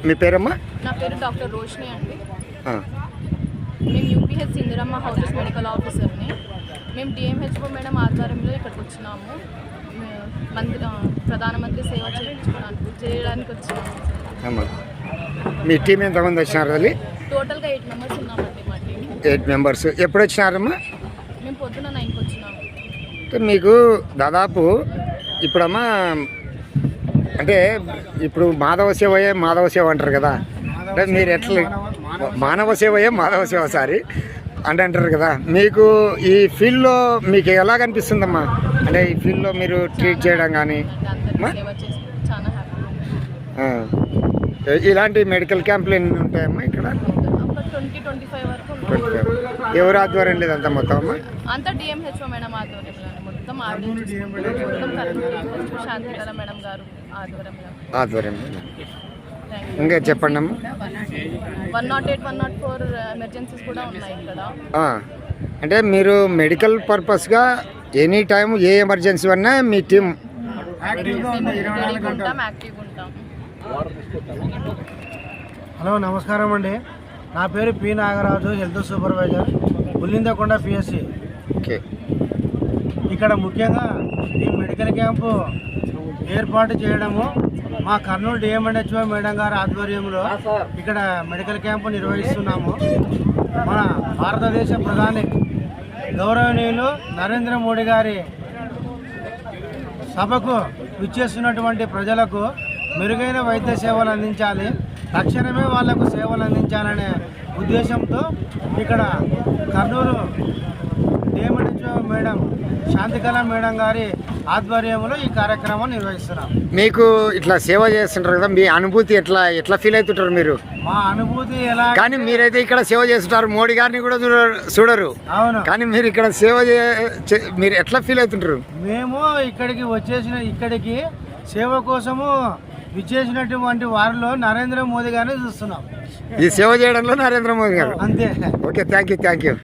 మీ పేరమ్మా? నా పేరు డాక్టర్ రోషిని అండి. ఆ. మేము యూపీహెచ్ ఇందిరమ్మ హౌసెస్ మెడికల్ ఆఫీసర్ని. మేము డిఎంహెచ్ఓ మేడం ఆధ్వర్యంలో ఇక్కడికి వచ్చినాము. ప్రధానమంత్రి సేవ చేయడానికి వచ్చినాము. అమ్మా, మీ టీం ఎంతమంది వచ్చినారు? అది టోటల్గా 8 మెంబర్స్ ఉన్నామండి మా టీం. 8 మెంబర్స్. ఎప్పుడు వచ్చినారమ్మా? మేము పొద్దున 9కి వచ్చినాము. అంటే మీకు దాదాపు ఇప్పుడమ్మా అంటే ఇప్పుడు మాధవ సేవ అంటారు కదా, అంటే మీరు ఎట్లా మానవ సేవయే మాధవ సేవ సారి అంటే అంటారు కదా, మీకు ఈ ఫీల్డ్లో మీకు ఎలా కనిపిస్తుందమ్మా? అంటే ఈ ఫీల్డ్లో మీరు ట్రీట్ చేయడం కానీ సేవ చేసి చాలా హ్యాపీ. ఇలాంటి మెడికల్ క్యాంపులు ఎన్ని ఉంటాయమ్మా ఇక్కడ? ఒక 20-25 వరకు ఉంటాయి. ఎవరు ఆధ్వర్యం లేదంతా మొత్తం అమ్మా? అంతా డిఎంహెచ్ఓ మేడం ఆధ్వర్యంలో మొత్తం శాంతికళ మేడం గారు ఆధ్వర్యం. ఇంకా చెప్పండి అమ్మా. 108, 104 ఎమర్జెన్సీస్ కూడా ఉన్నాయి ఇక్కడ. అంటే మీరు మెడికల్ పర్పస్గా ఎనీ టైం ఏ ఎమర్జెన్సీ అన్నా మీ టీం యాక్టివ్గా ఉంటాం. హలో, నమస్కారం అండి. నా పేరు P Nagaraju, health supervisor, Ullindakonda PSC. Okay. ఇక్కడ ముఖ్యంగా ఈ మెడికల్ క్యాంపు ఏర్పాటు చేయడము మా కర్నూలు డిఎంహెచ్ఓ మేడం గారి ఆధ్వర్యంలో ఇక్కడ మెడికల్ క్యాంపు నిర్వహిస్తున్నాము. మన భారతదేశ ప్రధాని గౌరవనీయులు నరేంద్ర మోడీ గారి సభకు విచ్చేస్తున్నటువంటి ప్రజలకు మెరుగైన వైద్య సేవలు అందించాలి, తక్షణమే వాళ్లకు సేవలు అందించాలనే ఉద్దేశంతో ఇక్కడ Kurnool DMHO madam Shantikala madam గారి ఆధ్వర్యంలో ఈ కార్యక్రమం నిర్వహిస్తున్నాం. మీకు ఇట్లా సేవ చేస్తుంటారు కదా, మీ అనుభూతి ఎట్లా ఫీల్ అవుతుంటారు మీరు? మా అనుభూతి ఎలా, కానీ మీరైతే ఇక్కడ సేవ చేస్తుంటారు, మోడీ గారిని కూడా చూడరు. అవును, కానీ మీరు ఇక్కడ సేవ మీరు ఎట్లా ఫీల్ అవుతుంటారు? మేము ఇక్కడికి సేవ కోసము విచ్చేసినటువంటి వారిలో నరేంద్ర మోదీ గారిని చూస్తున్నాం. ఈ సేవ చేయడంలో నరేంద్ర మోదీ గారు. అంతే. Okay, thank you.